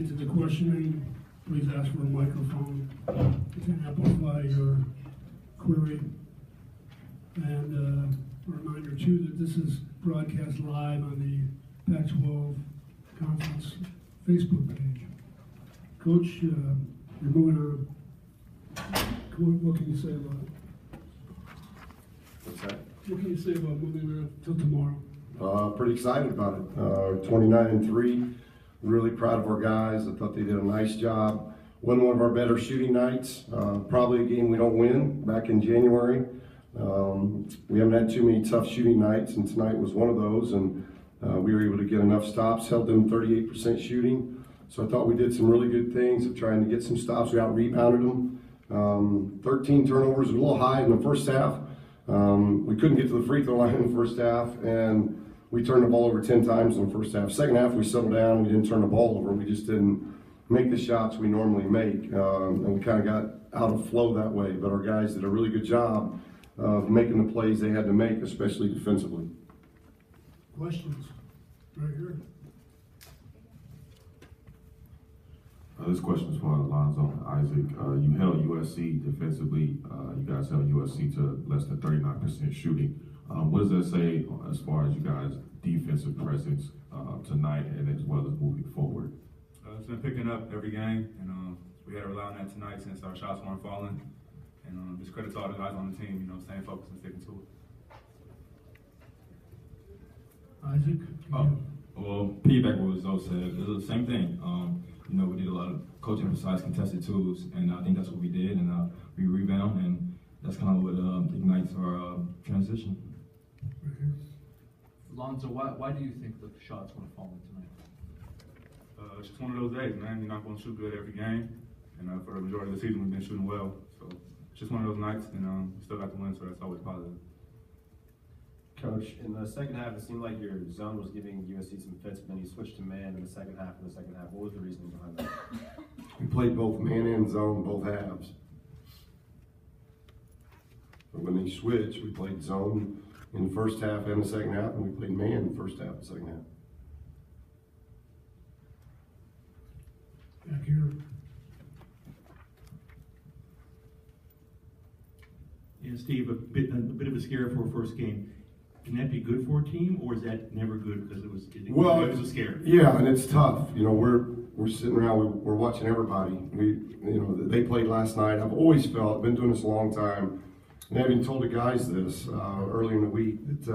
get to the questioning, please ask for a microphone to amplify your query. And a reminder too that this is broadcast live on the Pac-12 Conference Facebook page. Coach, you're moving on. What can you say about it? What's that? What can you say about moving on till tomorrow? Pretty excited about it. 29-3. Really proud of our guys. I thought they did a nice job. Wasn't one of our better shooting nights. Probably a game we don't win back in January. We haven't had too many tough shooting nights, and tonight was one of those. And we were able to get enough stops, held them 38% shooting. So I thought we did some really good things of trying to get some stops. We out-rebounded them. 13 turnovers, a little high in the first half. We couldn't get to the free throw line in the first half, and we turned the ball over 10 times in the first half. Second half, we settled down. We didn't turn the ball over. We just didn't make the shots we normally make, and we kind of got out of flow that way. But our guys did a really good job of making the plays they had to make, especially defensively. Questions? Right here. This question is for Alonzo and Isaac. You held USC defensively. You guys held USC to less than 39% shooting. What does that say as far as you guys' defensive presence tonight and as well as moving forward? It's been picking up every game, and we had to rely on that tonight since our shots weren't falling. And just credit to all the guys on the team, staying focused and sticking to it. Isaac? Well, piggyback what Zoe said, it was the same thing. We did a lot of coaching besides contested twos, and I think that's what we did, and we rebound, and that's kind of what ignites our transition. Right here. Lonzo, why do you think the shots weren't falling tonight? It's just one of those days, man. You're not going to shoot good every game, and for the majority of the season, we've been shooting well. So it's just one of those nights, and we still got the win, so that's always positive. Coach, in the second half, it seemed like your zone was giving USC some fits, but then you switched to man in the second half. What was the reasoning behind that? We played both man and zone, both halves. But when they switched, we played zone in the first half and the second half, and we played man in the first half and second half. Back here. Yeah, Steve, a bit of a scare for a first game. Can that be good for a team, or is that never good because it was a scare? Yeah, and it's tough. We're sitting around, we're watching everybody. They played last night. I've always felt, I've been doing this a long time, and I even told the guys this earlier in the week, that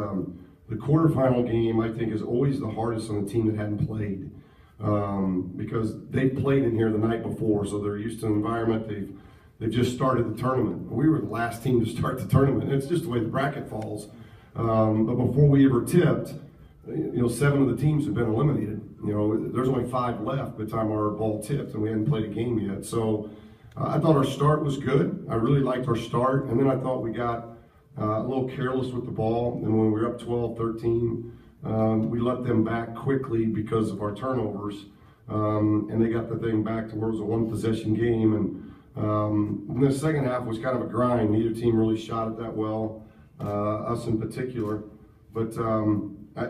the quarterfinal game, I think, is always the hardest on the team that hadn't played. Because they played in here the night before, so they're used to the environment. They've just started the tournament. We were the last team to start the tournament. It's just the way the bracket falls. But before we ever tipped, 7 of the teams have been eliminated. There's only 5 left by the time our ball tipped, and we hadn't played a game yet. So I thought our start was good. I really liked our start, and then I thought we got a little careless with the ball. And when we were up 12-13, we let them back quickly because of our turnovers, and they got the thing back to where it was a 1-possession game. And the second half was kind of a grind. Neither team really shot it that well. Us in particular, but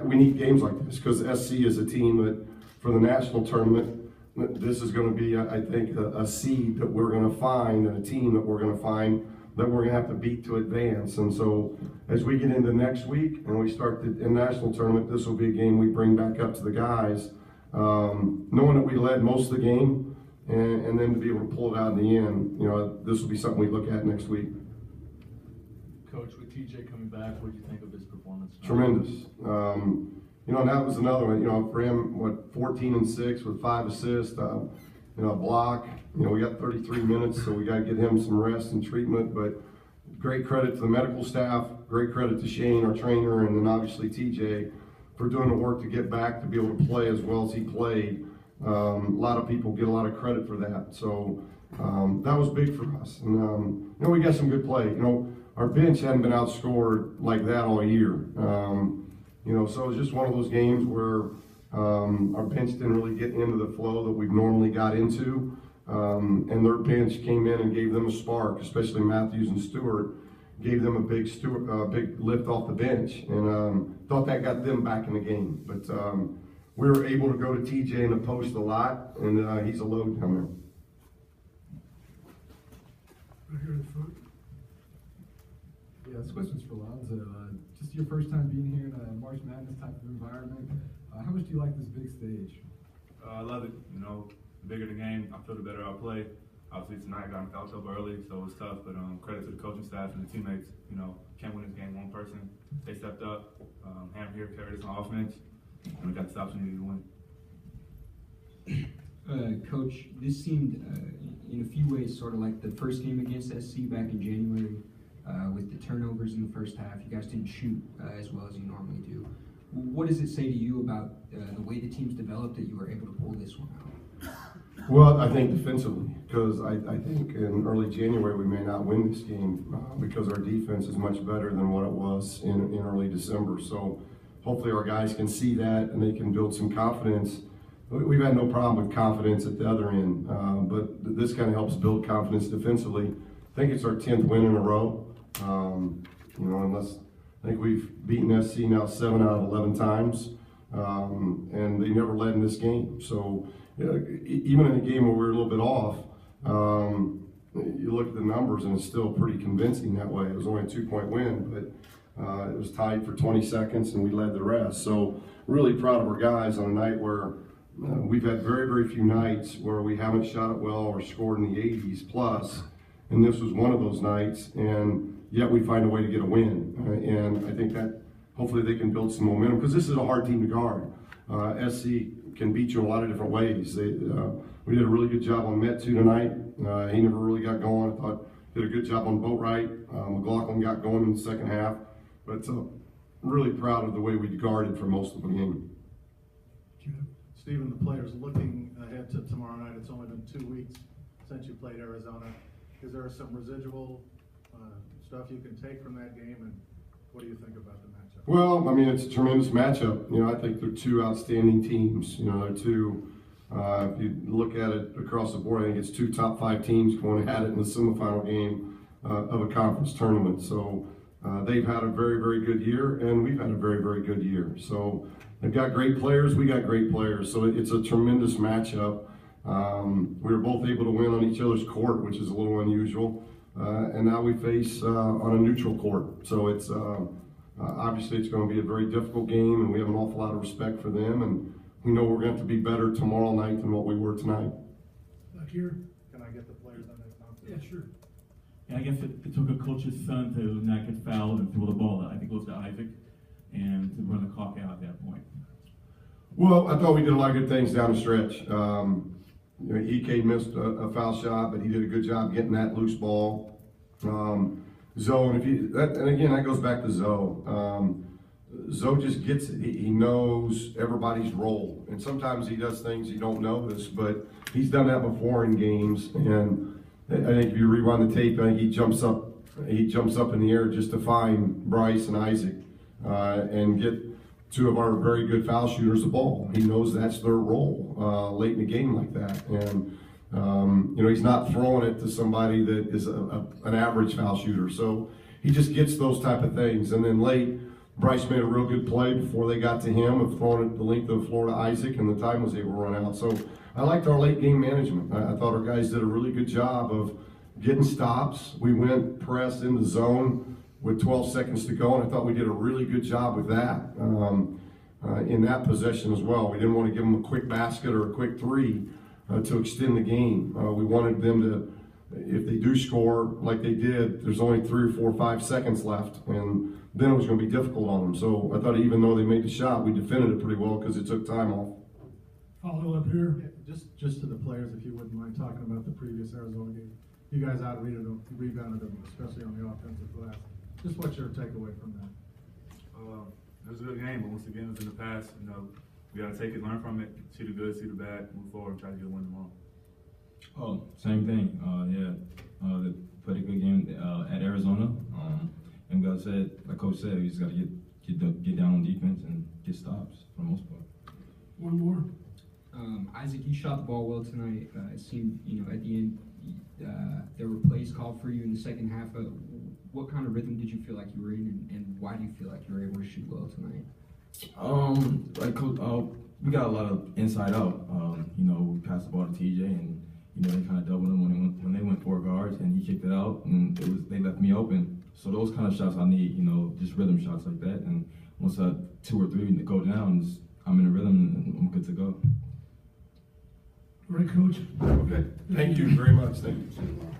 we need games like this because SC is a team that, for the national tournament, this is going to be, I think, a seed that we're going to find and a team that we're going to find that we're going to have to beat to advance. And so, as we get into next week and we start the national tournament, this will be a game we bring back up to the guys, knowing that we led most of the game, and then to be able to pull it out in the end. This will be something we look at next week. Coach, with TJ coming back, what did you think of his performance? Tremendous. And that was another one. For him, 14 and 6 with 5 assists, a block. We got 33 minutes, so we got to get him some rest and treatment. But great credit to the medical staff, great credit to Shane, our trainer, and then obviously TJ for doing the work to get back to be able to play as well as he played. A lot of people get a lot of credit for that. So that was big for us. And we got some good play. Our bench hadn't been outscored like that all year. So it was just one of those games where our bench didn't really get into the flow that we've normally got into. And their bench came in and gave them a spark, especially Matthews and Stewart, gave them a big lift off the bench. And thought that got them back in the game. But we were able to go to TJ in the post a lot, and he's a load down there. Right here in front. Yeah, this question's for Lonzo. Just your first time being here in a March Madness type of environment. How much do you like this big stage? I love it. You know, the bigger the game, I feel the better I'll play. Obviously tonight I got in foul trouble early, so it was tough. But credit to the coaching staff and the teammates. You know, can't win this game one person. They stepped up. Ham here carried us on offense, and we got this opportunity to win. Coach, this seemed in a few ways sort of like the first game against SC back in January with the turnovers in the first half. You guys didn't shoot as well as you normally do. What does it say to you about the way the team's developed that you were able to pull this one out? Well, I think defensively, because I think in early January we may not win this game because our defense is much better than what it was in early December. So hopefully our guys can see that and they can build some confidence. We've had no problem with confidence at the other end, but this kind of helps build confidence defensively. I think it's our 10th win in a row. I think we've beaten SC now 7 out of 11 times, and they never led in this game. So even in a game where we're a little bit off, you look at the numbers and it's still pretty convincing that way. It was only a 2-point win, but it was tied for 20 seconds and we led the rest. So really proud of our guys on a night where we've had very, very few nights where we haven't shot it well or scored in the 80s plus, and this was one of those nights, and yet we find a way to get a win. And I think that hopefully they can build some momentum, because this is a hard team to guard. SC can beat you in a lot of different ways. We did a really good job on Metu tonight. He never really got going. I thought did a good job on Boatwright. McLaughlin got going in the second half, but really proud of the way we guarded for most of the game. Stephen, the players looking ahead to tomorrow night, it's only been 2 weeks since you played Arizona. Is there some residual stuff you can take from that game, and what do you think about the matchup? Well, I mean, it's a tremendous matchup. I think they're two outstanding teams. They're two, if you look at it across the board, I think it's two top 5 teams going at it in the semifinal game of a conference tournament. So they've had a very, very good year, and we've had a very, very good year. So they've got great players, we got great players. So it's a tremendous matchup. We were both able to win on each other's court, which is a little unusual. And now we face on a neutral court. So it's obviously it's going to be a very difficult game, and we have an awful lot of respect for them. And we know we're going to have to be better tomorrow night than what we were tonight. Back here. Can I get the players on that conference? Yeah, sure. And I guess it took a coach's son to not get fouled and throw the ball out. I think it goes to Isaac, and to run the clock out at that point. Well, I thought we did a lot of good things down the stretch. EK missed a foul shot, but he did a good job getting that loose ball. Zoe, and again, that goes back to Zoe. Zoe just gets it. He knows everybody's role, and sometimes he does things you don't notice, but he's done that before in games. And I think if you rewind the tape, I think he jumps up in the air just to find Bryce and Isaac and get 2 of our very good foul shooters the ball. He knows that's their role late in the game like that. And, he's not throwing it to somebody that is an average foul shooter. So he just gets those type of things. And then late, Bryce made a real good play before they got to him of throwing it the length of the floor to Isaac, and the time was able to run out. So I liked our late game management. I thought our guys did a really good job of getting stops. We went press in the zone with 12 seconds to go, and I thought we did a really good job with that in that possession as well. We didn't want to give them a quick basket or a quick 3 to extend the game. We wanted them to, if they do score like they did, there's only 3 or 4 or 5 seconds left, and then it was going to be difficult on them. So I thought even though they made the shot, we defended it pretty well because it took time off. Follow up here. Yeah, just to the players, if you wouldn't mind talking about the previous Arizona game. You guys rebounded them, especially on the offensive glass. Just what's your takeaway from that? It was a good game, but once again, it was in the past. We got to take it, learn from it, see the good, see the bad, move forward, and try to get a win tomorrow. Oh, same thing. They played a good game at Arizona. And like Coach said, we just got to get down on defense and get stops for the most part. One more. Isaac, you shot the ball well tonight. It seemed, at the end, there were plays called for you in the second half. What kind of rhythm did you feel like you were in, and why do you feel like you were able to shoot well tonight? Like we got a lot of inside out. You know, we passed the ball to TJ, and you know they kind of doubled him when they went 4 guards, and he kicked it out, and they left me open. So those kind of shots I need, you know, just rhythm shots like that. And once 2 or 3 go down, I'm in a rhythm and I'm good to go. All right, Coach. Okay, thank you very much. Thank you.